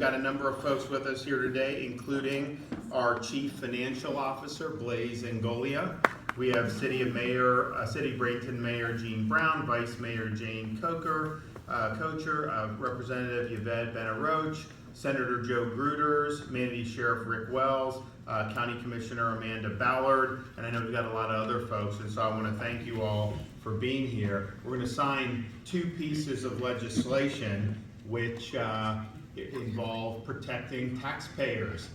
got a number of folks with us here today, including our Chief Financial Officer, Blaise Ngolia. We have City of Bradenton Mayor Gene Brown, Vice Mayor Jane Kocher, Representative Yvette Benaroche, Senator Joe Gruters, Manatee Sheriff Rick Wells, County Commissioner Amanda Ballard, and I know we've got a lot of other folks, and so I want to thank you all for being here. We're going to sign two pieces of legislation which involve protecting taxpayers,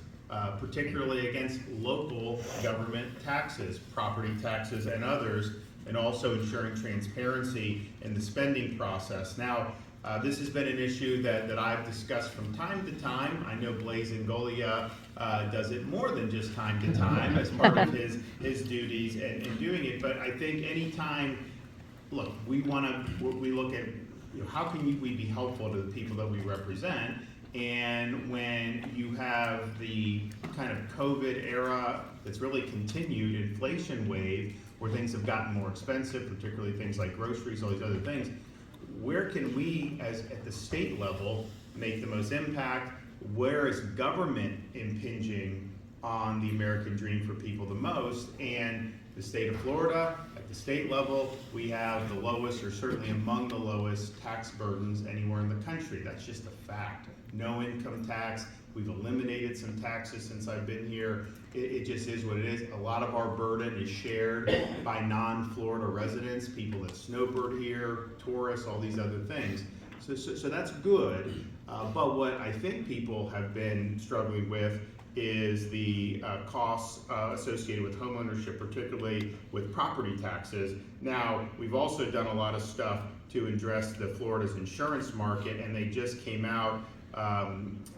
particularly against local government taxes, property taxes and others, and also ensuring transparency in the spending process. Now, this has been an issue that I've discussed from time to time. I know Blaise Ngolia does it more than just time to time as part of his duties and doing it, but I think anytime, look, we look at, how can we be helpful to the people that we represent? And when you have the kind of COVID era that's really continued, inflation wave, where things have gotten more expensive, particularly things like groceries, all these other things, where can we, at the state level, make the most impact? Where is government impinging on the American dream for people the most? And the state of Florida, at the state level, we have the lowest, or certainly among the lowest, tax burdens anywhere in the country. That's just a fact. No income tax. We've eliminated some taxes since I've been here. It just is what it is. A lot of our burden is shared by non-Florida residents, people that snowbird here, tourists, all these other things. So that's good. But what I think people have been struggling with is the costs associated with homeownership, particularly with property taxes. Now, we've also done a lot of stuff to address Florida's insurance market, and they just came out.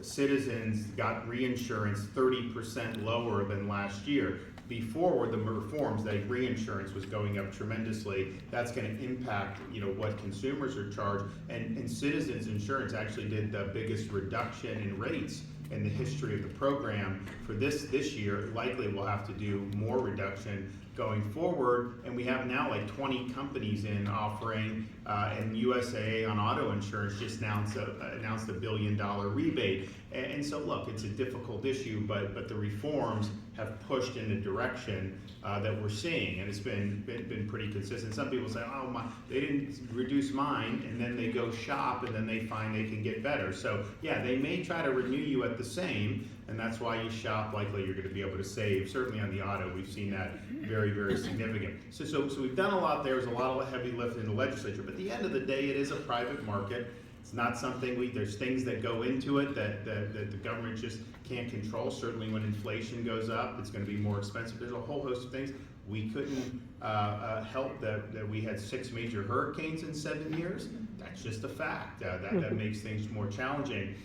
Citizens got reinsurance 30% lower than last year. Before, with the reforms, that reinsurance was going up tremendously. That's going to impact, what consumers are charged. And Citizens Insurance actually did the biggest reduction in rates in the history of the program for this year. Likely we'll have to do more reduction going forward, and we have now like 20 companies in offering, and USAA on auto insurance just announced a $1 billion rebate. And so look, it's a difficult issue, but the reforms have pushed in the direction that we're seeing, and it's been pretty consistent. Some people say, oh, they didn't reduce mine, and then they go shop, and then they find they can get better. So yeah, they may try to renew you at the same, and that's why you shop. Likely you're going to be able to save. Certainly on the auto, we've seen that very, very significant. So we've done a lot there. There's a lot of heavy lifting in the legislature, but at the end of the day, it is a private market. It's not something there's things that go into it that the government just can't control. Certainly when inflation goes up, it's going to be more expensive. There's a whole host of things. We couldn't help that we had 6 major hurricanes in 7 years. That's just a fact. That makes things more challenging.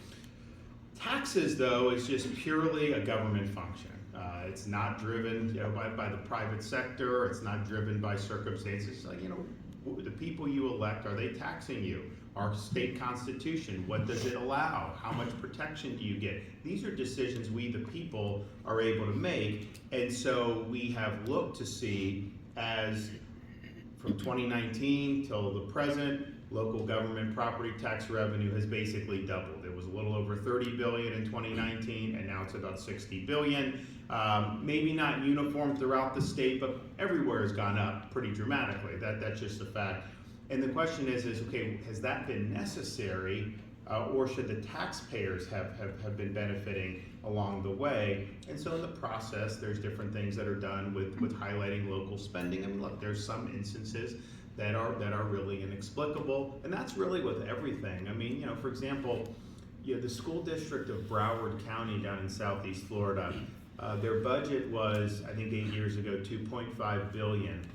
Taxes, though, is just purely a government function. It's not driven by the private sector. It's not driven by circumstances. Like, the people you elect, are they taxing you? Our state constitution, what does it allow? How much protection do you get? These are decisions we, the people, are able to make. And so we have looked to see, as from 2019 till the present, local government property tax revenue has basically doubled. It was a little over $30 billion in 2019, and now it's about $60 billion. Maybe not uniform throughout the state, but everywhere has gone up pretty dramatically. That's just a fact. And the question is okay, has that been necessary, or should the taxpayers have been benefiting along the way? And so in the process, there's different things that are done with highlighting local spending. I mean, look, there's some instances that are really inexplicable, and that's really with everything. I mean, for example, the school district of Broward County down in Southeast Florida, their budget was, I think 8 years ago, $2.5 billion.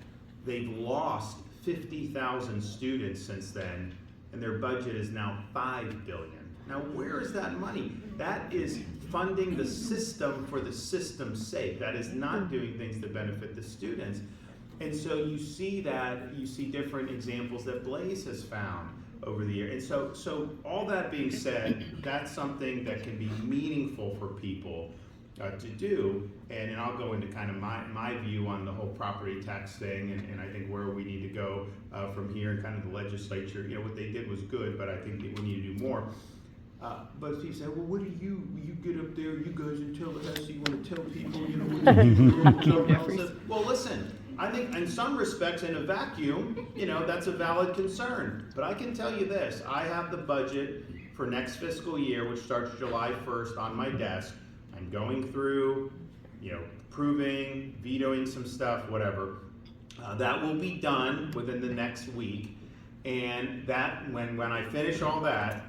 They've lost 50,000 students since then, and their budget is now $5 billion. Now, where is that money? That is funding the system for the system's sake. That is not doing things to benefit the students. And so you see different examples that Blaise has found over the year. And so all that being said, that's something that can be meaningful for people to do, and I'll go into kind of my view on the whole property tax thing, and I think where we need to go from here, and kind of the legislature. What they did was good, but I think that we need to do more. But people say, well, what do you get up there, you guys and tell us, so you want to tell people, what you do? Well, listen, I think in some respects, in a vacuum, that's a valid concern. But I can tell you this, I have the budget for next fiscal year, which starts July 1st on my desk. I'm going through, approving, vetoing some stuff, whatever. That will be done within the next week. And that, when I finish all that,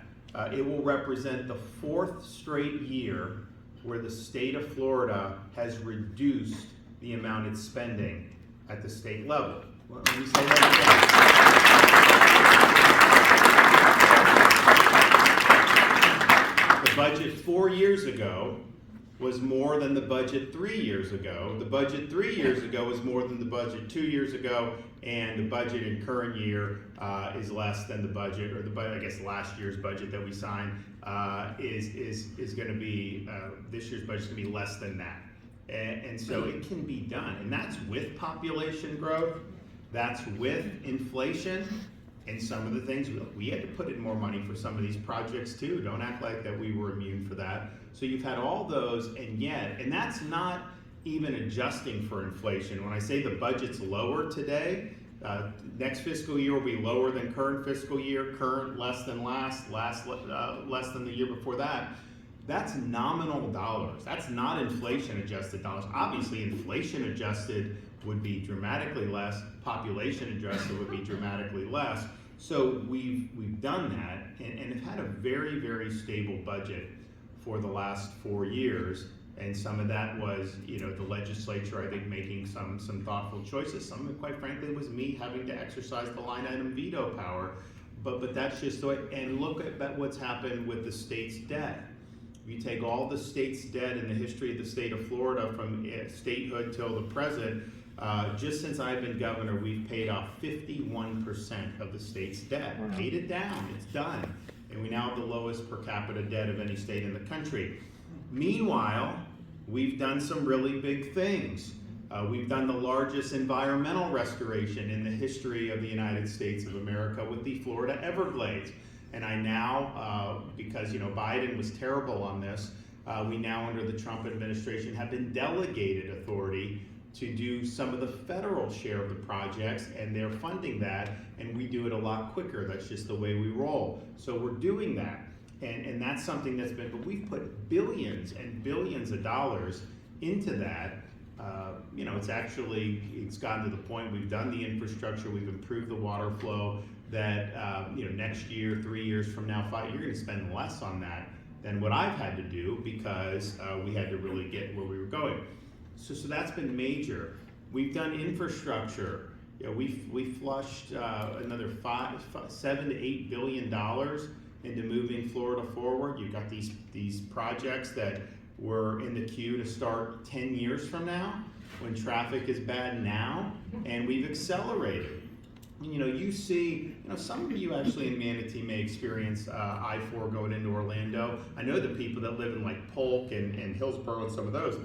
it will represent the 4th straight year where the state of Florida has reduced the amount it's spending at the state level. Well, let me say that again. The budget 4 years ago was more than the budget 3 years ago. The budget 3 years ago was more than the budget 2 years ago, and the budget in current year is less than the budget, or I guess last year's budget that we signed is going to be, this year's budget is going to be less than that. And so it can be done, and that's with population growth, that's with inflation, and some of the things, we had to put in more money for some of these projects too. Don't act like that we were immune for that. So you've had all those, and that's not even adjusting for inflation. When I say the budget's lower today, next fiscal year will be lower than current fiscal year, current less than last less than the year before that. That's nominal dollars. That's not inflation adjusted dollars. Obviously inflation adjusted would be dramatically less, population adjusted would be dramatically less. So we've done that and have had a very, very stable budget for the last 4 years. And some of that was, the legislature, I think, making some thoughtful choices. Some of it, quite frankly, was me having to exercise the line item veto power. But that's just the way, and look at what's happened with the state's debt. If you take all the state's debt in the history of the state of Florida from statehood till the present, just since I've been governor, we've paid off 51% of the state's debt. Wow. Paid it down, it's done. And we now have the lowest per capita debt of any state in the country. Meanwhile, we've done some really big things. We've done the largest environmental restoration in the history of the United States of America with the Florida Everglades. And I now, because Biden was terrible on this, we now under the Trump administration have been delegated authority to do some of the federal share of the projects, and they're funding that, and we do it a lot quicker. That's just the way we roll. So we're doing that. And that's something that's been, but we've put billions and billions of dollars into that. It's gotten to the point we've done the infrastructure, we've improved the water flow, that next year, 3 years from now, 5, you're going to spend less on that than what I've had to do because we had to really get where we were going. So that's been major. We've done infrastructure. We flushed another $7 to $8 billion into moving Florida forward. You've got these projects that were in the queue to start 10 years from now when traffic is bad now, and we've accelerated. You see, some of you actually in Manatee may experience I-4 going into Orlando. I know the people that live in like Polk and Hillsborough and some of those.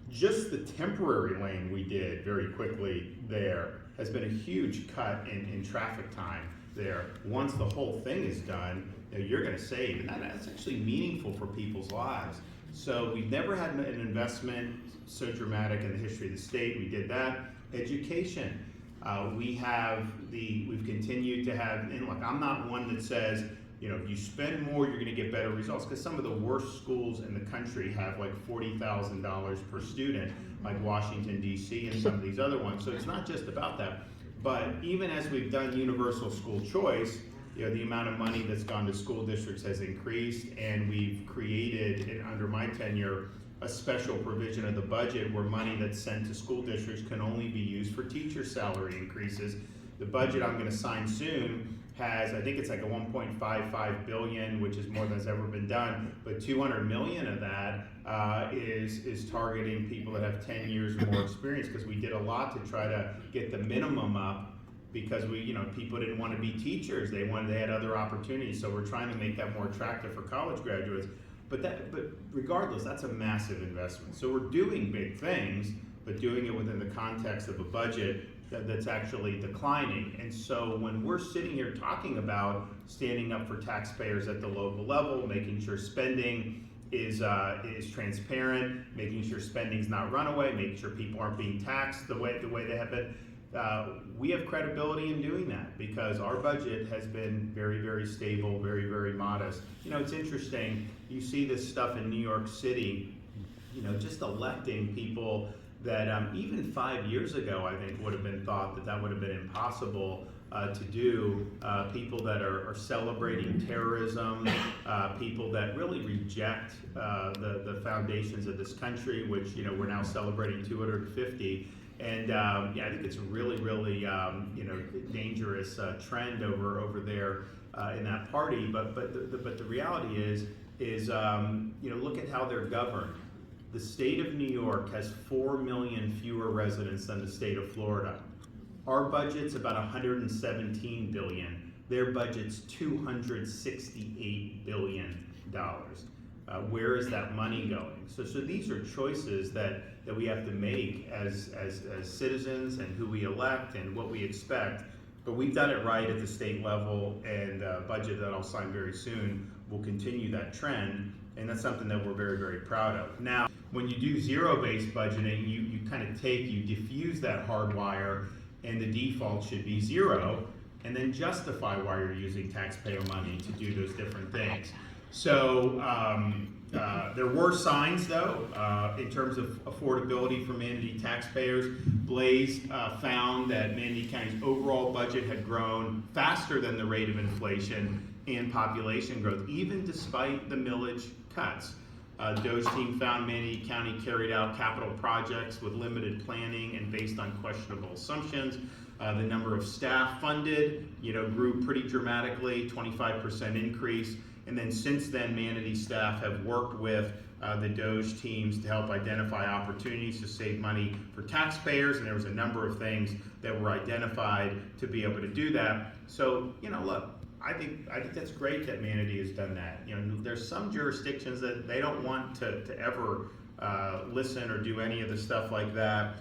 Just the temporary lane we did very quickly there has been a huge cut in traffic time there. Once the whole thing is done, you're going to save, and that's actually meaningful for people's lives. So we've never had an investment so dramatic in the history of the state. We did that. Education. We've continued to have, and look, I'm not one that says, if you spend more, you're going to get better results, because some of the worst schools in the country have like $40,000 per student, like Washington, D.C. and some of these other ones. So it's not just about that. But even as we've done universal school choice, the amount of money that's gone to school districts has increased, and we've created, and under my tenure, a special provision of the budget where money that's sent to school districts can only be used for teacher salary increases. The budget I'm going to sign soon has, I think it's like a $1.55 billion, which is more than has ever been done, but $200 million of that is targeting people that have 10 years or more experience, because we did a lot to try to get the minimum up, because people didn't want to be teachers. They had other opportunities, so we're trying to make that more attractive for college graduates. But regardless, that's a massive investment. So we're doing big things, but doing it within the context of a budget that's actually declining. And so when we're sitting here talking about standing up for taxpayers at the local level, making sure spending is transparent, making sure spending's not runaway, making sure people aren't being taxed the way they have been, we have credibility in doing that because our budget has been very, very stable, very, very modest. You know, it's interesting, you see this stuff in New York City, you know, just electing people that even 5 years ago, I think, would have been thought that would have been impossible to do. People that are celebrating terrorism, people that really reject the foundations of this country, which, you know, we're now celebrating 250. And yeah, I think it's a really, really, you know, dangerous trend over there in that party. But the reality is you know, look at how they're governed. The state of New York has 4 million fewer residents than the state of Florida. Our budget's about 117 billion. Their budget's 268 billion dollars. Where is that money going? So these are choices that we have to make as citizens and who we elect and what we expect. But we've done it right at the state level, and budget that I'll sign very soon will continue that trend, and that's something that we're very, very proud of. Now, when you do zero-based budgeting, you kind of you diffuse that hardwire, and the default should be zero, and then justify why you're using taxpayer money to do those different things. So there were signs, though, in terms of affordability for Manatee taxpayers. Blaze found that Manatee County's overall budget had grown faster than the rate of inflation and population growth, even despite the millage cuts. Doe's team found Manatee County carried out capital projects with limited planning and based on questionable assumptions. The number of staff funded, you know, grew pretty dramatically, 25% increase. And then since then, Manatee staff have worked with the Doge teams to help identify opportunities to save money for taxpayers, and there was a number of things that were identified to be able to do that. So, you know, look, I think that's great that Manatee has done that. You know, there's some jurisdictions that they don't want to ever listen or do any of the stuff like that.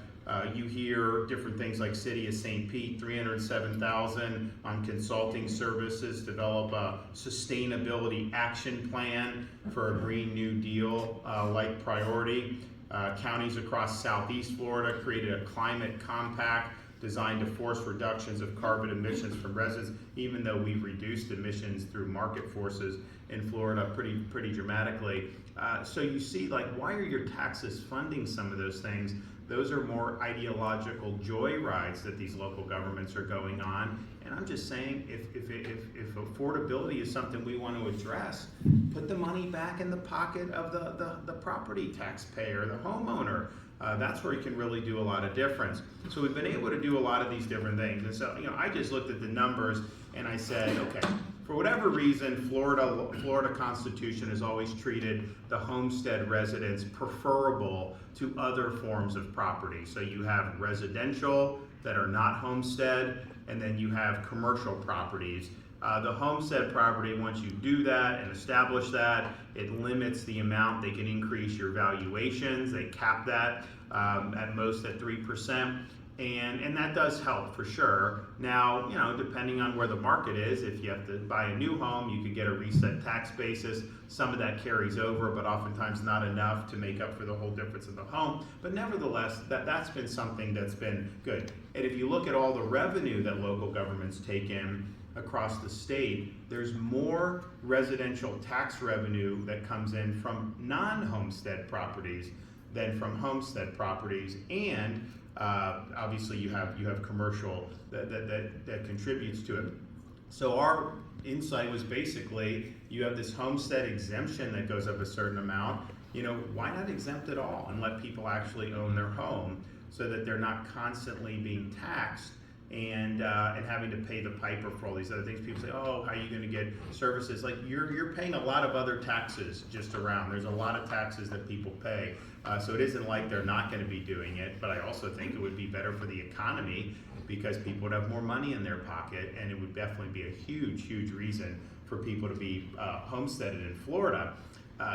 You hear different things like City of St. Pete, $307,000 on consulting services, develop a sustainability action plan for a Green New Deal like priority. Counties across Southeast Florida created a climate compact designed to force reductions of carbon emissions from residents, even though we've reduced emissions through market forces in Florida pretty dramatically. So you see, like, why are your taxes funding some of those things? Those are more ideological joyrides that these local governments are going on. And I'm just saying, if affordability is something we want to address, put the money back in the pocket of the property taxpayer, the homeowner. That's where you can really do a lot of difference. So we've been able to do a lot of these different things. And so, you know, I just looked at the numbers and I said, okay, for whatever reason, Florida Constitution has always treated the homestead residents preferable to other forms of property. So you have residential that are not homestead, and then you have commercial properties. The homestead property, once you do that and establish that, it limits the amount they can increase your valuations. They cap that at most at 3%. And that does help for sure. Now, you know, depending on where the market is, if you have to buy a new home, you could get a reset tax basis. Some of that carries over, but oftentimes not enough to make up for the whole difference of the home. But nevertheless, that's been something that's been good. And if you look at all the revenue that local governments take in across the state, there's more residential tax revenue that comes in from non-homestead properties than from homestead properties, and obviously you have commercial that contributes to it. So our insight was basically, you have this homestead exemption that goes up a certain amount. You know, why not exempt it all and let people actually own their home so that they're not constantly being taxed and having to pay the piper for all these other things. People say, oh, how are you going to get services? Like, you're paying a lot of other taxes just around. There's a lot of taxes that people pay. So it isn't like they're not going to be doing it, but I also think it would be better for the economy because people would have more money in their pocket, and it would definitely be a huge reason for people to be homesteaded in Florida.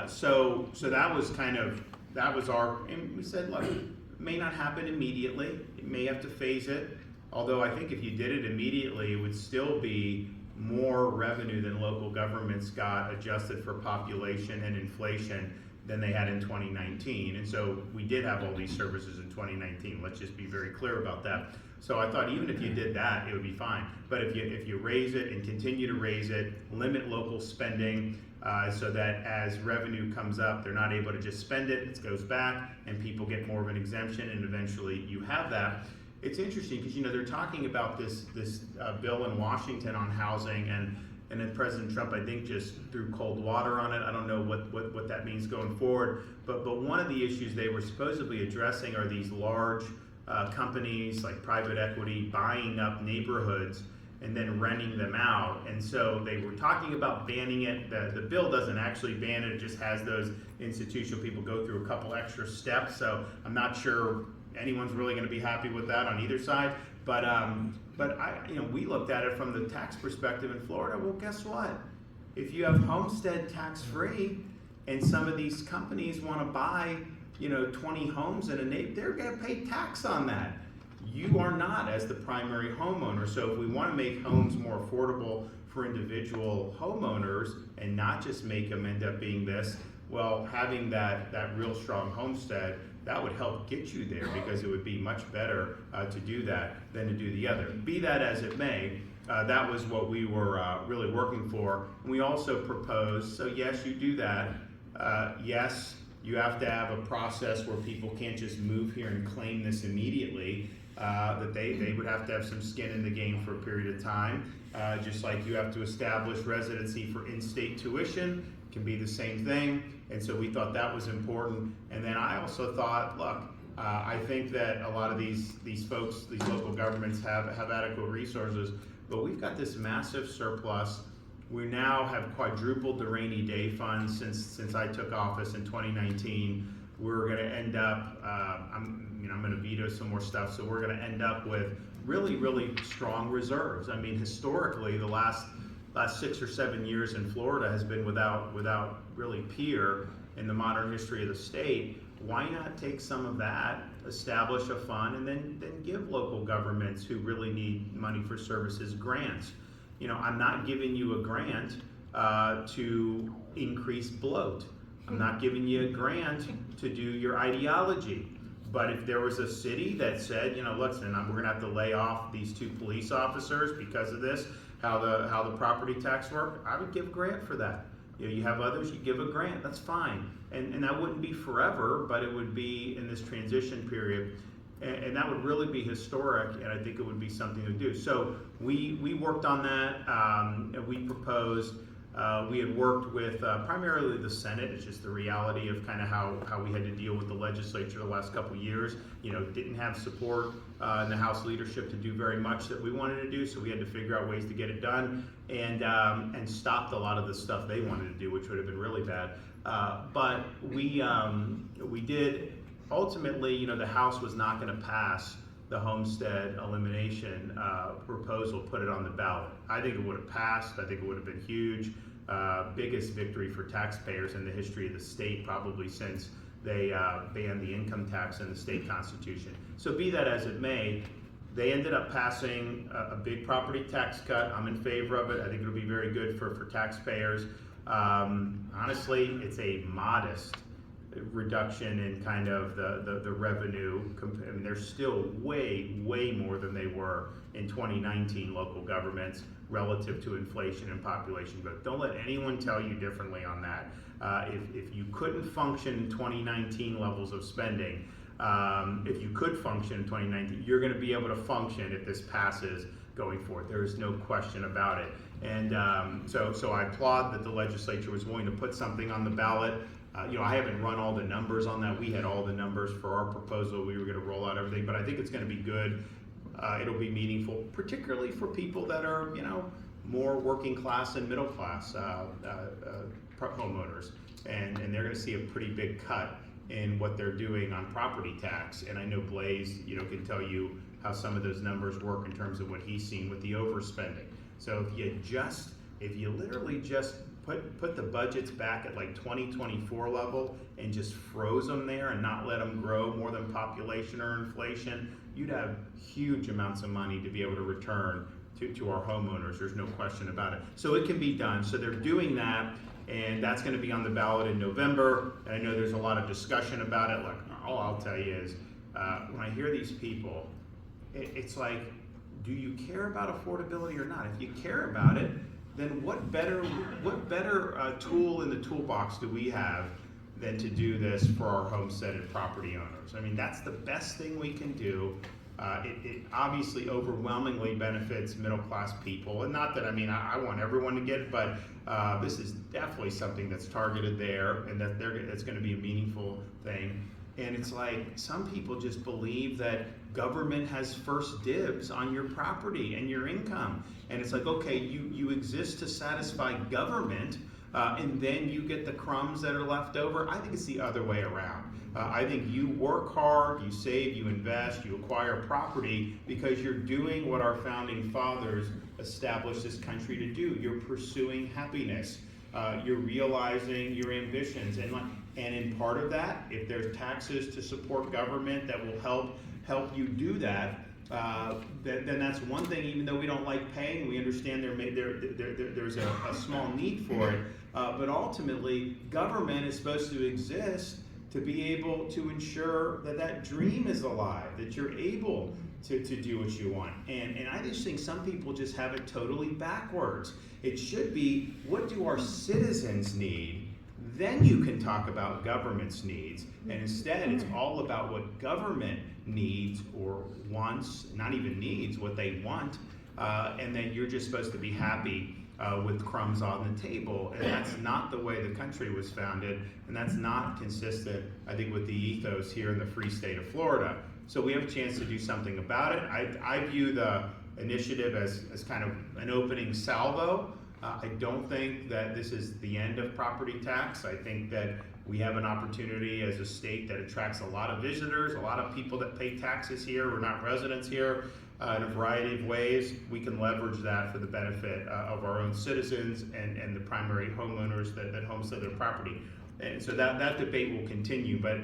So that was and we said, look, it may not happen immediately. It may have to phase it. Although I think if you did it immediately, it would still be more revenue than local governments got adjusted for population and inflation than they had in 2019. And so we did have all these services in 2019. Let's just be very clear about that. So I thought even if you did that, it would be fine. But if you raise it and continue to raise it, limit local spending so that as revenue comes up, they're not able to just spend it, it goes back, and people get more of an exemption, and eventually you have that. It's interesting because they're talking about this bill in Washington on housing, and then President Trump, I think, just threw cold water on it. I don't know what that means going forward, but one of the issues they were supposedly addressing are these large companies like private equity buying up neighborhoods and then renting them out. And so they were talking about banning it. The bill doesn't actually ban it, it just has those institutional people go through a couple extra steps. So I'm not sure anyone's really going to be happy with that on either side. But we looked at it from the tax perspective in Florida. Well, guess what? If you have homestead tax free and some of these companies want to buy 20 homes in a neighborhood, they're going to pay tax on that. You are not as the primary homeowner. So if we want to make homes more affordable for individual homeowners and not just make them end up being this, well, having that real strong homestead, that would help get you there, because it would be much better to do that than to do the other. Be that as it may, that was what we were really working for. And we also proposed, so yes, you do that. Yes, you have to have a process where people can't just move here and claim this immediately, that they would have to have some skin in the game for a period of time. Just like you have to establish residency for in-state tuition, can be the same thing. And so we thought that was important. And then I also thought, look, I think that a lot of these folks, these local governments have adequate resources, but we've got this massive surplus. We now have quadrupled the rainy day fund since I took office in 2019. We're going to end up, I'm going to veto some more stuff, so we're going to end up with really, really strong reserves. I mean, historically, the last 6 or 7 years in Florida has been without really peer in the modern history of the state. Why not take some of that, establish a fund, and then give local governments who really need money for services grants? I'm not giving you a grant to increase bloat. I'm not giving you a grant to do your ideology. But if there was a city that said, listen, we're going to have to lay off these 2 police officers because of this, how the property tax work, I would give a grant for that. You have others, you give a grant, that's fine. And that wouldn't be forever, but it would be in this transition period. And that would really be historic, and I think it would be something to do. So we worked on that, and we proposed. We had worked with primarily the Senate. It's just the reality of kind of how we had to deal with the legislature the last couple of years. Didn't have support in the House leadership to do very much that we wanted to do, so we had to figure out ways to get it done, and stopped a lot of the stuff they wanted to do, which would have been really bad. But we did. Ultimately, the House was not going to pass the homestead elimination proposal, put it on the ballot. I think it would have passed. I think it would have been huge. Biggest victory for taxpayers in the history of the state, probably since they banned the income tax in the state constitution. So be that as it may, they ended up passing a big property tax cut. I'm in favor of it. I think it'll be very good for taxpayers. Honestly, it's a modest reduction in kind of the revenue. I mean, they're still way more than they were in 2019 local governments relative to inflation and population growth. Don't let anyone tell you differently on that. If you couldn't function in 2019 levels of spending, if you could function in 2019, you're going to be able to function if this passes going forward. There is no question about it. And so I applaud that the legislature was willing to put something on the ballot. I haven't run all the numbers on that. We had all the numbers for our proposal. We were going to roll out everything, but I think it's going to be good. It'll be meaningful, particularly for people that are, more working class and middle class homeowners, and they're going to see a pretty big cut in what they're doing on property tax. And I know Blaze, can tell you how some of those numbers work in terms of what he's seen with the overspending. So if you literally just put the budgets back at like 2024 level and just froze them there and not let them grow more than population or inflation, you'd have huge amounts of money to be able to return to our homeowners. There's no question about it. So it can be done. So they're doing that, and that's going to be on the ballot in November. And I know there's a lot of discussion about it. Like, all I'll tell you is, when I hear these people, it's like, do you care about affordability or not? If you care about it, then what better tool in the toolbox do we have than to do this for our homesteaded property owners? I mean, that's the best thing we can do. It obviously overwhelmingly benefits middle-class people, and not that, I mean, I want everyone to get it, but this is definitely something that's targeted there, and that's going to be a meaningful thing. And it's like, some people just believe that government has first dibs on your property and your income. And it's like, okay, you exist to satisfy government, and then you get the crumbs that are left over. I think it's the other way around. I think you work hard, you save, you invest, you acquire property because you're doing what our founding fathers established this country to do. You're pursuing happiness. You're realizing your ambitions, and in part of that, if there's taxes to support government that will help you do that, then that's one thing. Even though we don't like paying, we understand there's a small need for it. But ultimately, government is supposed to exist to be able to ensure that dream is alive, that you're able to do what you want. And I just think some people just have it totally backwards. It should be, what do our citizens need? Then you can talk about government's needs. And instead, it's all about what government needs or wants, not even needs, what they want. And then you're just supposed to be happy with crumbs on the table. And that's not the way the country was founded. And that's not consistent, I think, with the ethos here in the free state of Florida. So we have a chance to do something about it. I view the initiative as kind of an opening salvo. I don't think that this is the end of property tax. I think that we have an opportunity as a state that attracts a lot of visitors, a lot of people that pay taxes here. We're not residents here. In a variety of ways, we can leverage that for the benefit of our own citizens and the primary homeowners that homestead their property. And so that debate will continue, but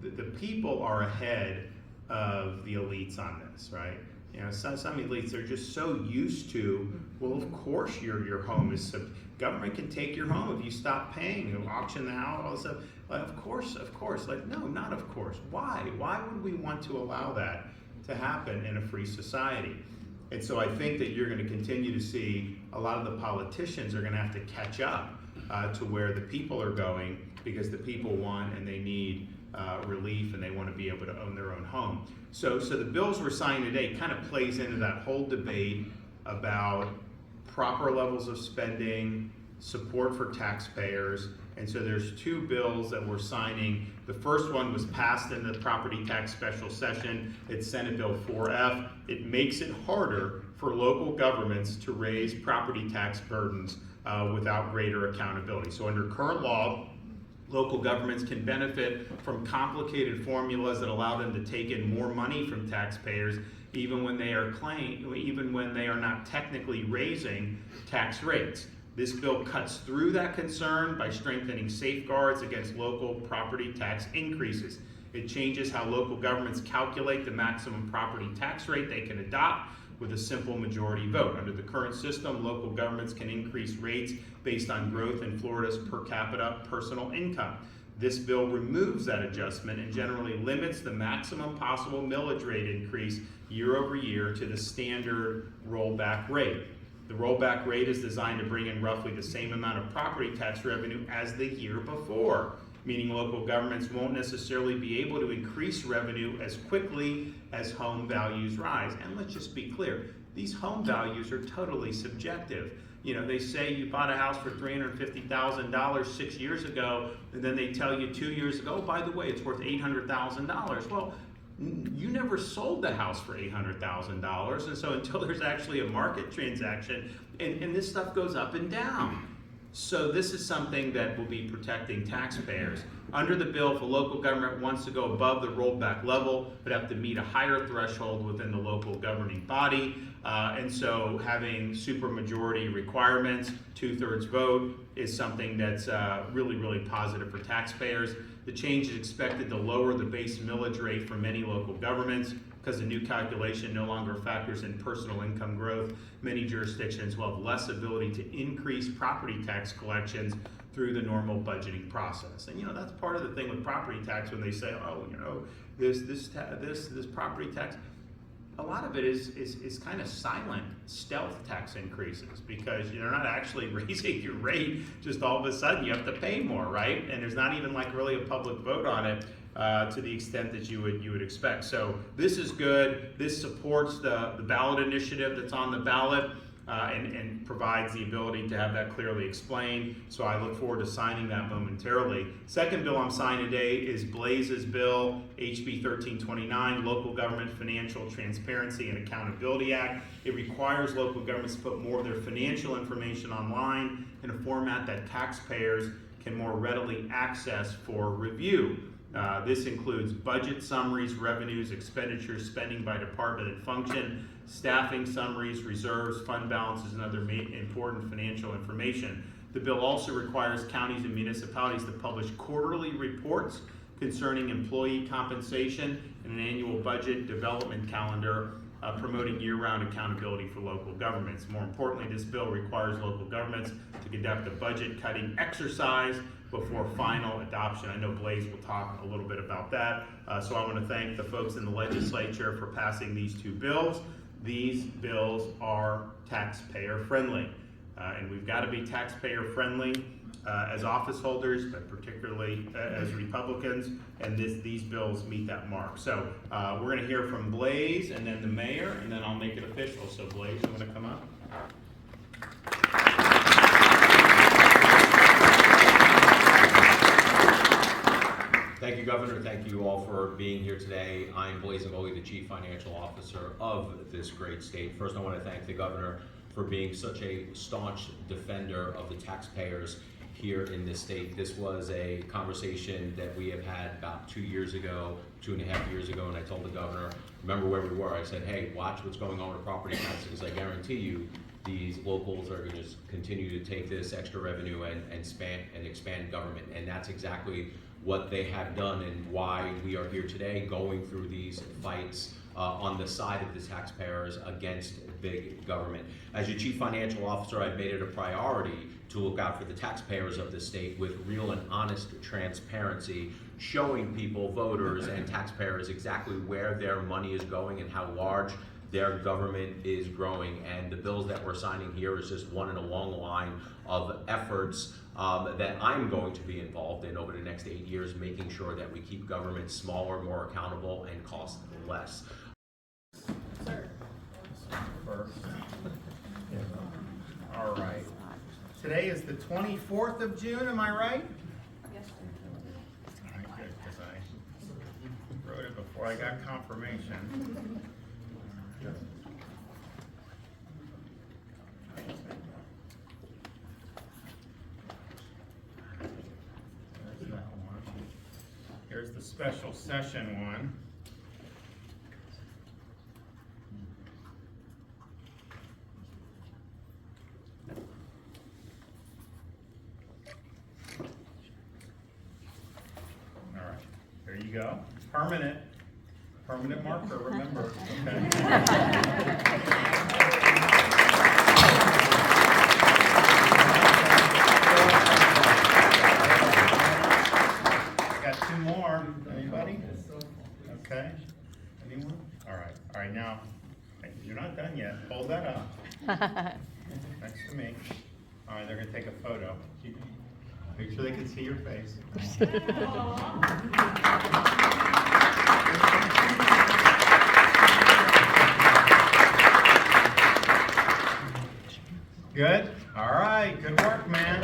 the people are ahead of the elites on this, right? You know, some elites are just so used to, well, of course your home is, government can take your home if you stop paying, you auction the house, all this stuff. Well, of course, like, no, not of course. Why would we want to allow that to happen in a free society? And so I think that you're going to continue to see a lot of the politicians are going to have to catch up to where the people are going, because the people want and they need relief, and they want to be able to own their own home. So the bills we're signing today kind of plays into that whole debate about proper levels of spending, support for taxpayers. And so there's two bills that we're signing. The first one was passed in the property tax special session. It's Senate Bill 4F. It makes it harder for local governments to raise property tax burdens without greater accountability. So under current law, local governments can benefit from complicated formulas that allow them to take in more money from taxpayers, even when they are not technically raising tax rates. This bill cuts through that concern by strengthening safeguards against local property tax increases. It changes how local governments calculate the maximum property tax rate they can adopt with a simple majority vote. Under the current system, local governments can increase rates based on growth in Florida's per capita personal income. This bill removes that adjustment and generally limits the maximum possible millage rate increase year over year to the standard rollback rate. The rollback rate is designed to bring in roughly the same amount of property tax revenue as the year before, meaning local governments won't necessarily be able to increase revenue as quickly as home values rise. And let's just be clear, these home values are totally subjective. You know, they say you bought a house for $350,000 6 years ago, and then they tell you 2 years ago, oh, by the way, it's worth $800,000. Well, you never sold the house for $800,000, and so until there's actually a market transaction, and this stuff goes up and down. So this is something that will be protecting taxpayers. Under the bill, if a local government wants to go above the rollback level, would have to meet a higher threshold within the local governing body. And so having supermajority requirements, 2/3 vote, is something that's really positive for taxpayers. The change is expected to lower the base millage rate for many local governments because the new calculation no longer factors in personal income growth. Many jurisdictions will have less ability to increase property tax collections through the normal budgeting process. And that's part of the thing with property tax when they say, oh, this property tax. A lot of it is kind of silent stealth tax increases because you're not actually raising your rate. Just all of a sudden you have to pay more, right? And there's not even like really a public vote on it to the extent that you would expect. So this is good. This supports the ballot initiative that's on the ballot. And provides the ability to have that clearly explained. So I look forward to signing that momentarily. Second bill I'm signing today is Blaze's bill, HB 1329, Local Government Financial Transparency and Accountability Act. It requires local governments to put more of their financial information online in a format that taxpayers can more readily access for review. This includes budget summaries, revenues, expenditures, spending by department and function, staffing summaries, reserves, fund balances, and other important financial information. The bill also requires counties and municipalities to publish quarterly reports concerning employee compensation and an annual budget development calendar promoting year-round accountability for local governments. More importantly, this bill requires local governments to conduct a budget-cutting exercise before final adoption. I know Blaze will talk a little bit about that. So I want to thank the folks in the legislature for passing these two bills. These bills are taxpayer friendly. And we've got to be taxpayer friendly as office holders, but particularly as Republicans, and these bills meet that mark. So we're going to hear from Blaze and then the mayor, and then I'll make it official. So Blaze, you want to come up? Thank you, Governor. Thank you all for being here today. I'm Blaze Ngoli, the Chief Financial Officer of this great state. First, I want to thank the Governor for being such a staunch defender of the taxpayers here in this state. This was a conversation that we have had about 2 years ago, 2.5 years ago, and I told the Governor, remember where we were. I said, hey, watch what's going on with property taxes. I guarantee you these locals are going to continue to take this extra revenue and expand government, and that's exactly what they have done and why we are here today going through these fights on the side of the taxpayers against big government. As your Chief Financial Officer, I've made it a priority to look out for the taxpayers of the state with real and honest transparency, showing people, voters and taxpayers exactly where their money is going and how large their government is growing. And the bills that we're signing here is just one in a long line of efforts that I'm going to be involved in over the next 8 years, making sure that we keep government smaller, more accountable, and cost less. Sir. First. All right. Today is the 24th of June, am I right? Yes, sir. All right, good, because I wrote it before I got confirmation. There's that one. Here's the special session one. All right, there you go. Permanent marker, remember. Got two more. Anybody? Okay. Anyone? All right, now, you're not done yet. Hold that up. Next to me. All right, they're gonna take a photo. Make sure they can see your face. Good? All right, good work, man.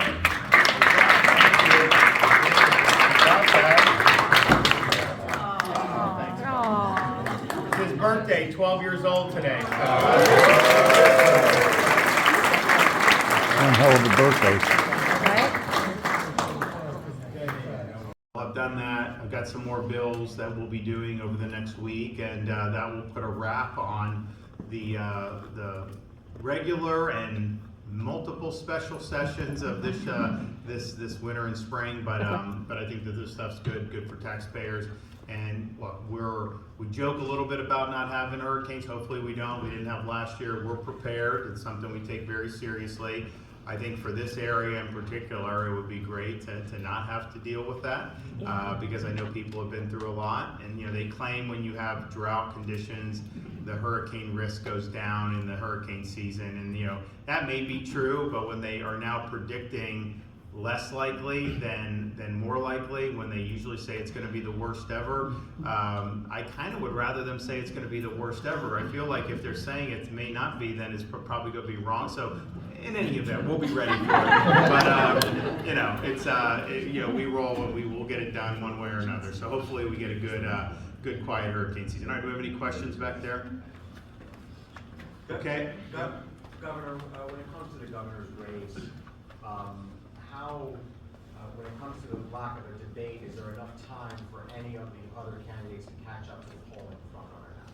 It's his birthday, 12 years old today. One hell of a birthday. I've done that. I've got some more bills that we'll be doing over the next week, and that will put a wrap on the regular and multiple special sessions of this winter and spring, but I think that this stuff's good for taxpayers. And look, we joke a little bit about not having hurricanes. Hopefully we don't. We didn't have last year. We're prepared. It's something we take very seriously. I think for this area in particular, it would be great to not have to deal with that, because I know people have been through a lot. And they claim when you have drought conditions, the hurricane risk goes down in the hurricane season, and that may be true. But when they are now predicting less likely than more likely, when they usually say it's going to be the worst ever, I kind of would rather them say it's going to be the worst ever. I feel like if they're saying it may not be, then it's probably going to be wrong. So in any event, we'll be ready for it. But it's we roll and we will get it done one way or another. So hopefully we get a good quiet hurricane season. All right, do we have any questions back there? Okay. Governor, when it comes to the governor's race, when it comes to the lack of a debate, is there enough time for any of the other candidates to catch up to the polling front runner now?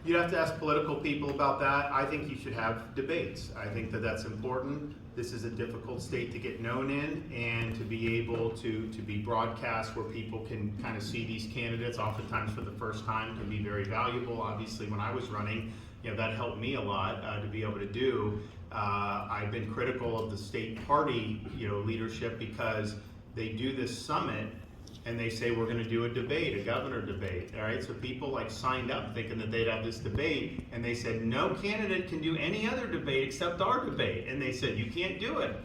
You'd have to ask political people about that. I think you should have debates. I think that that's important. This is a difficult state to get known in, and to be able to be broadcast where people can kind of see these candidates oftentimes for the first time can be very valuable. Obviously, when I was running, that helped me a lot to be able to do. I've been critical of the state party, leadership, because they do this summit and they say we're going to do a debate, a governor debate. All right, so people signed up thinking that they'd have this debate, and they said no candidate can do any other debate except our debate, and they said you can't do it.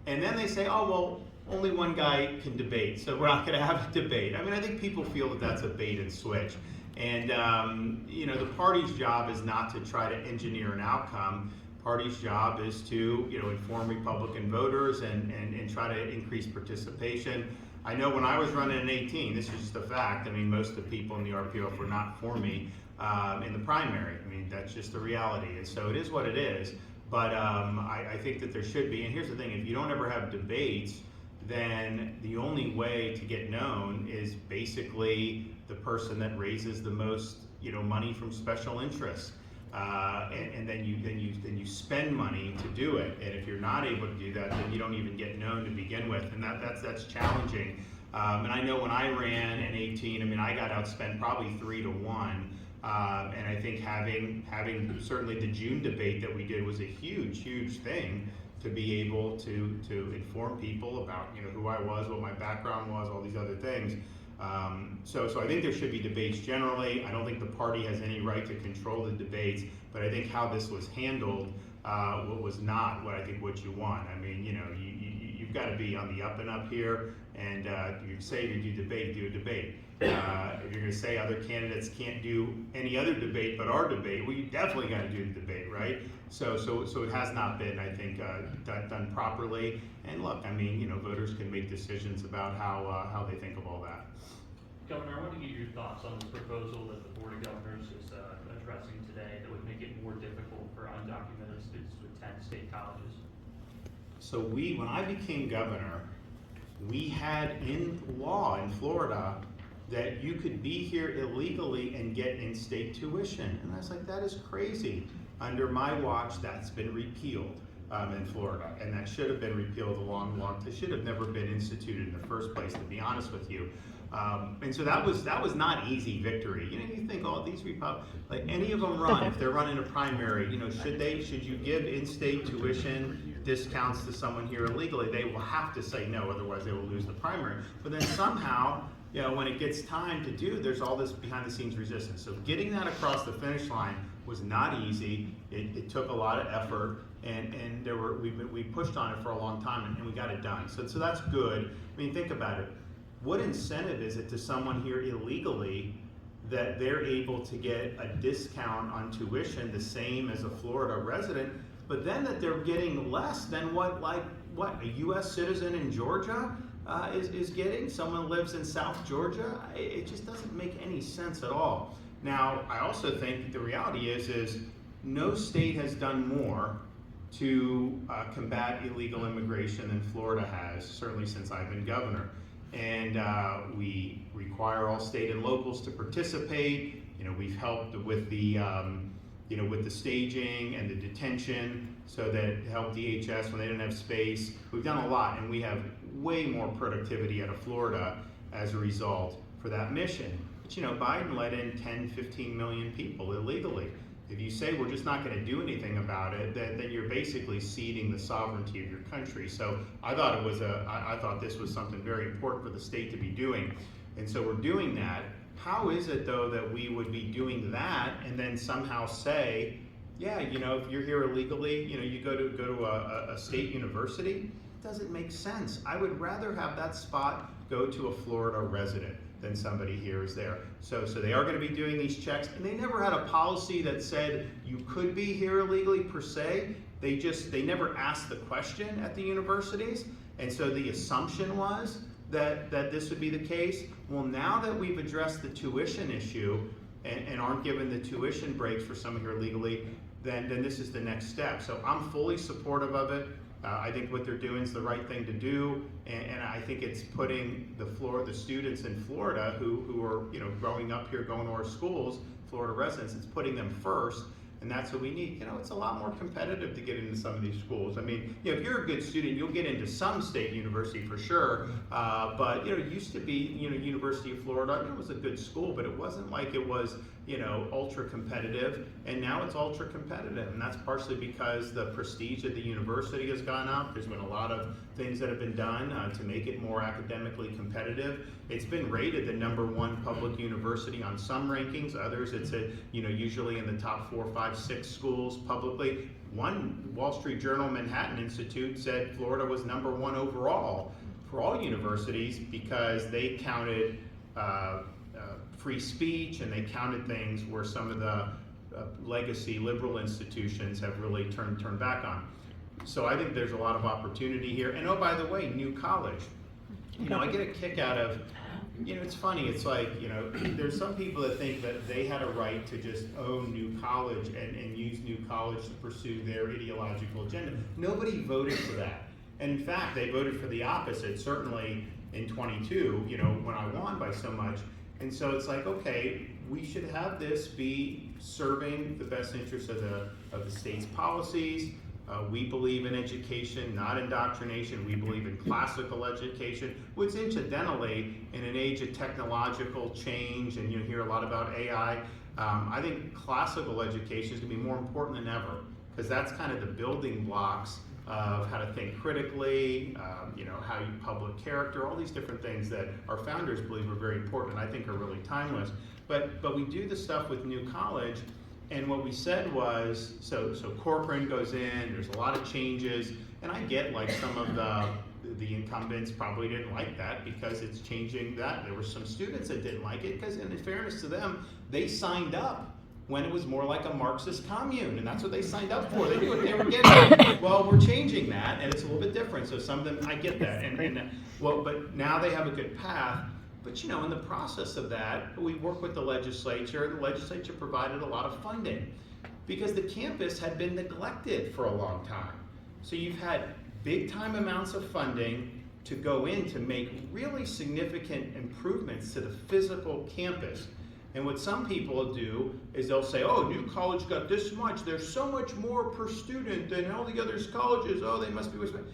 And then they say, oh well, only one guy can debate, so we're not going to have a debate. I mean, I think people feel that that's a bait and switch. And the party's job is not to try to engineer an outcome. Party's job is to inform Republican voters and try to increase participation. I know when I was running in 2018, this is just a fact. I mean, most of the people in the RPF were not for me in the primary. I mean, that's just the reality. And so it is what it is. But I think that there should be. And here's the thing: if you don't ever have debates, then the only way to get known is basically the person that raises the most money from special interests. And then you spend money to do it, and if you're not able to do that, then you don't even get known to begin with, and that's challenging. And I know when I ran in 2018, I mean, I got outspent probably 3-1, and I think having certainly the June debate that we did was a huge thing to be able to inform people about who I was, what my background was, all these other things. So I think there should be debates generally. I don't think the party has any right to control the debates, but I think how this was handled was not what you want. I mean, you've got to be on the up and up here, and you say you do a debate. If you're going to say other candidates can't do any other debate but our debate, well, you definitely got to do the debate, right? So it has not been, I think, done properly. And look, I mean, voters can make decisions about how they think of all that. Governor, I want to get your thoughts on the proposal that the Board of Governors is addressing today that would make it more difficult for undocumented students to attend state colleges. So when I became governor, we had in law in Florida that you could be here illegally and get in-state tuition. And I was like, that is crazy. Under my watch, that's been repealed in Florida, and that should have been repealed a long time. It should have never been instituted in the first place, to be honest with you. And so that was not easy victory. You think, oh, these like any of them run, if they're running a primary, should you give in-state tuition discounts to someone here illegally? They will have to say no, otherwise they will lose the primary. But then somehow, when it gets time to do, there's all this behind-the-scenes resistance. So getting that across the finish line was not easy. It took a lot of effort, and we pushed on it for a long time, and we got it done. So that's good. I mean, think about it. What incentive is it to someone here illegally that they're able to get a discount on tuition the same as a Florida resident, but then that they're getting less than what a U.S. citizen in Georgia is getting? Someone lives in South Georgia? It just doesn't make any sense at all. Now, I also think the reality is no state has done more to combat illegal immigration than Florida has, certainly since I've been governor. And we require all state and locals to participate. We've helped with the with the staging and the detention, so that help DHS when they didn't have space. We've done a lot, and we have way more productivity out of Florida as a result for that mission. But Biden let in 10, 15 million people illegally. If you say we're just not going to do anything about it, then you're basically ceding the sovereignty of your country. So I thought I thought this was something very important for the state to be doing, and so we're doing that. How is it though that we would be doing that and then somehow say, yeah, if you're here illegally, you go to a state university? It doesn't make sense. I would rather have that spot go to a Florida resident than somebody here is there. So they are going to be doing these checks, and they never had a policy that said you could be here illegally per se. They never asked the question at the universities, and so the assumption was that this would be the case. Well, now that we've addressed the tuition issue and aren't given the tuition breaks for some here legally, then this is the next step. So I'm fully supportive of it. I think what they're doing is the right thing to do, and I think it's putting the students in Florida who are growing up here, going to our schools, Florida residents, it's putting them first. And that's what we need. It's a lot more competitive to get into some of these schools. I mean, if you're a good student, you'll get into some state university for sure. But it used to be, University of Florida, it was a good school, but it wasn't like it was, ultra competitive. And now it's ultra competitive, and that's partially because the prestige of the university has gone up. There's been a lot of things that have been done to make it more academically competitive. It's been rated the #1 public university on some rankings. Others, it's usually in the top 4, 5, 6 schools publicly. One Wall Street Journal Manhattan Institute said Florida was #1 overall for all universities because they counted free speech, and they counted things where some of the legacy liberal institutions have really turned back on. So I think there's a lot of opportunity here. And oh, by the way, New College. I get a kick out of, it's funny, it's like, there's some people that think that they had a right to just own New College and use New College to pursue their ideological agenda. Nobody voted for that. And in fact, they voted for the opposite, certainly in 22, when I won by so much. And so it's like, okay, we should have this be serving the best interests of the state's policies. We believe in education, not indoctrination. We believe in classical education, which incidentally, in an age of technological change, and you hear a lot about AI, I think classical education is going to be more important than ever, because that's kind of the building blocks of how to think critically, how you public character, all these different things that our founders believe are very important, and I think are really timeless. But we do the stuff with New College, and what we said was, so Corcoran goes in, there's a lot of changes, and I get like some of the incumbents probably didn't like that because it's changing that. There were some students that didn't like it because, in fairness to them, they signed up when it was more like a Marxist commune, and that's what they signed up for. They knew what they were getting. Well, we're changing that, and it's a little bit different. So some of them, I get that, but now they have a good path. But in the process of that, we work with the legislature, and the legislature provided a lot of funding because the campus had been neglected for a long time. So you've had big time amounts of funding to go in to make really significant improvements to the physical campus. And what some people do is they'll say, oh, New College got this much, there's so much more per student than all the other colleges, oh, they must be wasting.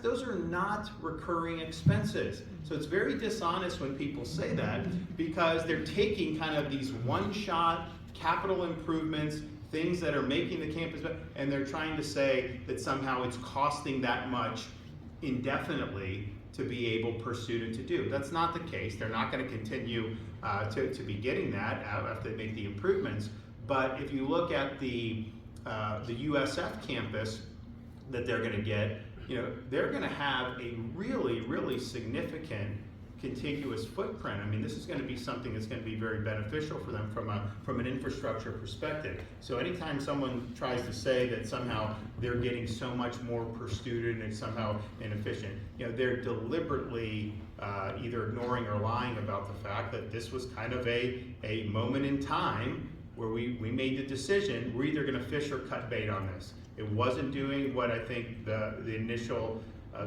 Those are not recurring expenses. So it's very dishonest when people say that, because they're taking kind of these one-shot capital improvements, things that are making the campus better, and they're trying to say that somehow it's costing that much indefinitely to be able per student to do. That's not the case. They're not going to continue to be getting that after they make the improvements. But if you look at the USF campus that they're going to get, they're going to have a really, really significant contiguous footprint. I mean, this is going to be something that's going to be very beneficial for them from an infrastructure perspective. So anytime someone tries to say that somehow they're getting so much more per student and somehow inefficient, they're deliberately either ignoring or lying about the fact that this was kind of a moment in time where we made the decision, we're either going to fish or cut bait on this. It wasn't doing what I think the initial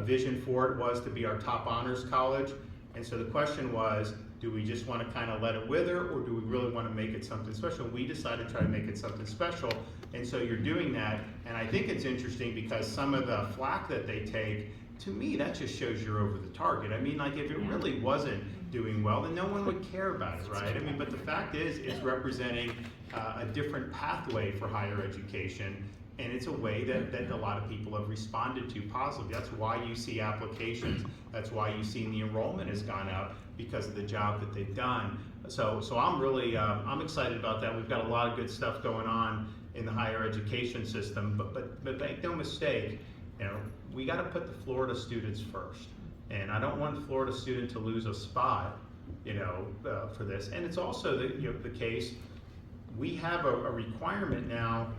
vision for it was to be our top honors college. And so the question was, do we just want to kind of let it wither, or do we really want to make it something special? We decided to try to make it something special, and so you're doing that. And I think it's interesting because some of the flack that they take, to me, that just shows you're over the target. I mean, like, if it really wasn't doing well, then no one would care about it, right? I mean, but the fact is, it's representing a different pathway for higher education, and it's a way that a lot of people have responded to positively. That's why you see applications. That's why you've seen the enrollment has gone up, because of the job that they've done. So I'm really, I'm excited about that. We've got a lot of good stuff going on in the higher education system, but make no mistake, you know, we got to put the Florida students first. And I don't want the Florida student to lose a spot, you know, for this. And it's also the case, we have a requirement now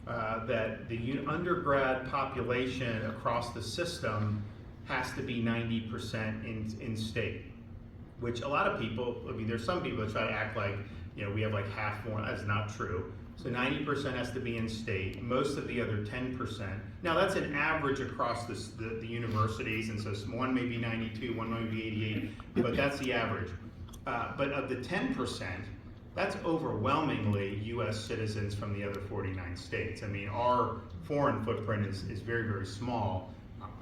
that the undergrad population across the system has to be 90% in state, which a lot of people, I mean, there's some people that try to act like, you know, we have like half more. That's not true. So 90% has to be in state, most of the other 10%. Now that's an average across the universities, and so one may be 92, one may be 88, but that's the average. But of the 10%, that's overwhelmingly U.S. citizens from the other 49 states. I mean, our foreign footprint is very, very small.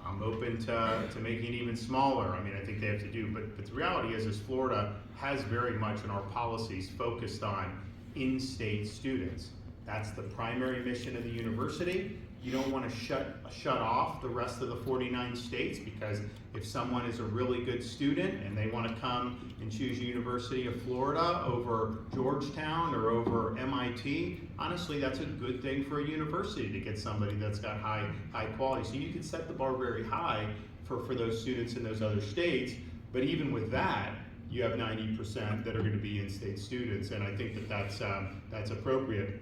I'm open to making it even smaller. I mean, I think they have to do, but the reality is Florida has very much in our policies focused on in-state students. That's the primary mission of the university. You don't want to shut off the rest of the 49 states, because if someone is a really good student and they want to come and choose University of Florida over Georgetown or over MIT, honestly, that's a good thing for a university to get somebody that's got high quality. So you can set the bar very high for those students in those other states, but even with that, you have 90% that are going to be in-state students, and I think that's appropriate.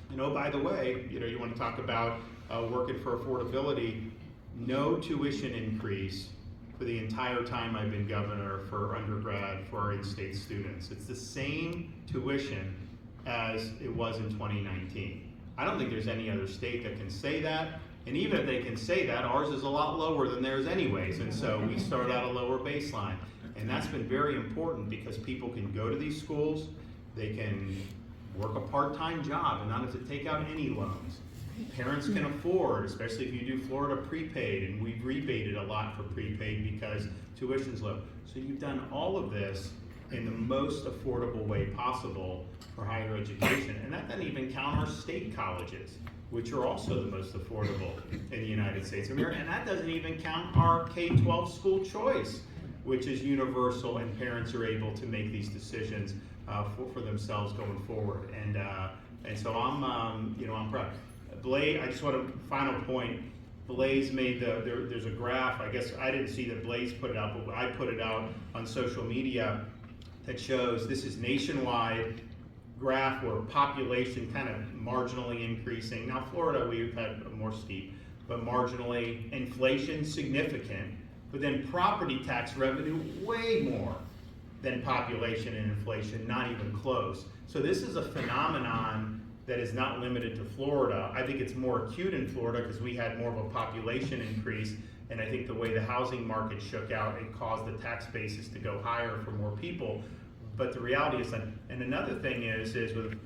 And oh, by the way, you know, you want to talk about working for affordability. No tuition increase for the entire time I've been governor for undergrad for our in-state students. It's the same tuition as it was in 2019. I don't think there's any other state that can say that. And even if they can say that, ours is a lot lower than theirs anyways. And so we start at a lower baseline. And that's been very important, because people can go to these schools, they can work a part-time job and not have to take out any loans. Parents can afford, especially if you do Florida prepaid, and we've rebated a lot for prepaid because tuition's low. So you've done all of this in the most affordable way possible for higher education. And that doesn't even count our state colleges, which are also the most affordable in the United States of America. And that doesn't even count our K-12 school choice, which is universal, and parents are able to make these decisions for themselves going forward. And so I'm proud. Blaze, I just want a final point. Blaze made there's a graph. I guess I didn't see that Blaze put it out, but I put it out on social media that shows this is nationwide graph where population kind of marginally increasing. Now Florida, we've had a more steep, but marginally, inflation significant. But then property tax revenue way more than population and inflation, not even close. So this is a phenomenon that is not limited to Florida. I think it's more acute in Florida because we had more of a population increase, and I think the way the housing market shook out, it caused the tax basis to go higher for more people. But the reality is that, and another thing is with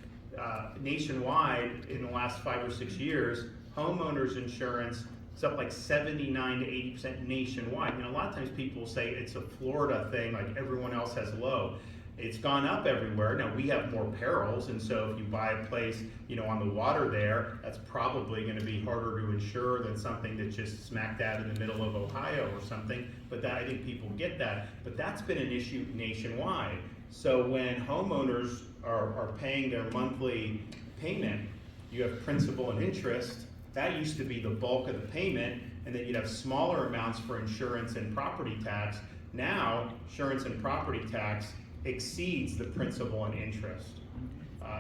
nationwide in the last 5 or 6 years, homeowners insurance, it's up like 79 to 80% nationwide. You know, a lot of times people say it's a Florida thing, like everyone else has low. It's gone up everywhere. Now we have more perils, and so if you buy a place, you know, on the water there, that's probably going to be harder to insure than something that's just smack dab in the middle of Ohio or something. But that, I think people get that. But that's been an issue nationwide. So when homeowners are paying their monthly payment, you have principal and interest. That used to be the bulk of the payment, and then you'd have smaller amounts for insurance and property tax. Now, insurance and property tax exceeds the principal and interest.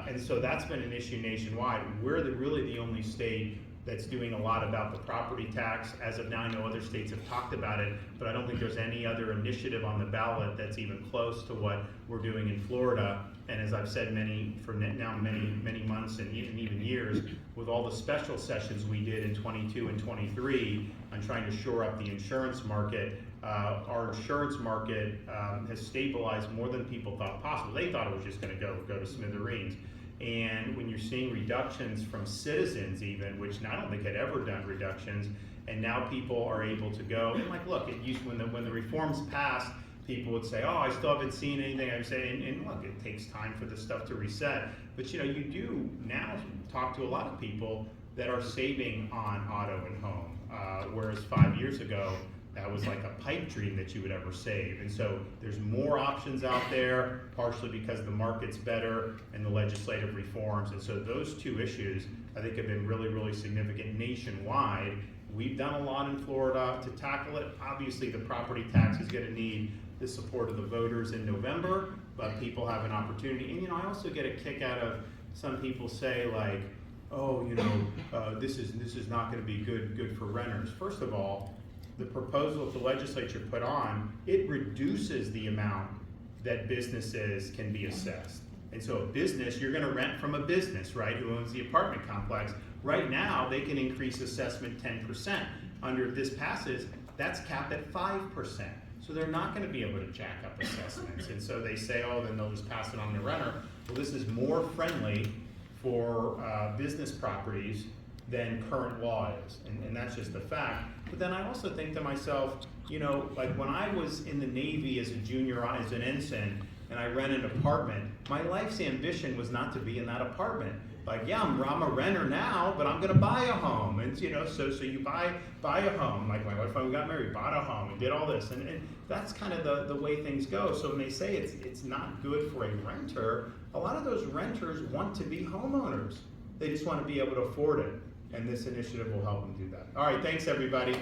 And so that's been an issue nationwide. We're really the only state that's doing a lot about the property tax. As of now, I know other states have talked about it, but I don't think there's any other initiative on the ballot that's even close to what we're doing in Florida. And as I've said many months and even years, with all the special sessions we did in 22 and 23 on trying to shore up the insurance market, our insurance market has stabilized more than people thought possible. They thought it was just going to go to smithereens. And when you're seeing reductions from citizens even, which I don't think had ever done reductions, and now people are able to go, and like, look, it used, when the reforms passed, people would say, oh, I still haven't seen anything. I would say, and look, it takes time for this stuff to reset. But you do now talk to a lot of people that are saving on auto and home, whereas 5 years ago, that was like a pipe dream that you would ever save. And so there's more options out there, partially because the market's better and the legislative reforms. And so those two issues, I think, have been really, really significant nationwide. We've done a lot in Florida to tackle it. Obviously, the property tax is going to need the support of the voters in November, but people have an opportunity. And I also get a kick out of some people say like, oh, this is not going to be good for renters. First of all, the proposal that the legislature put on, it reduces the amount that businesses can be assessed. And so a business, you're going to rent from a business, right, who owns the apartment complex. Right now, they can increase assessment 10%. Under if this passes, that's capped at 5%. So they're not going to be able to jack up assessments. And so they say, oh, then they'll just pass it on to the renter. Well, this is more friendly for business properties than current law is. And that's just the fact. But then I also think to myself, like when I was in the Navy as a junior, as an ensign, and I rent an apartment, my life's ambition was not to be in that apartment. Like, yeah, I'm a renter now, but I'm gonna buy a home. And so you buy a home. Like my wife and I, we got married, bought a home, and did all this. And that's kind of the way things go. So when they say it's not good for a renter, a lot of those renters want to be homeowners. They just want to be able to afford it. And this initiative will help them do that. All right, thanks everybody.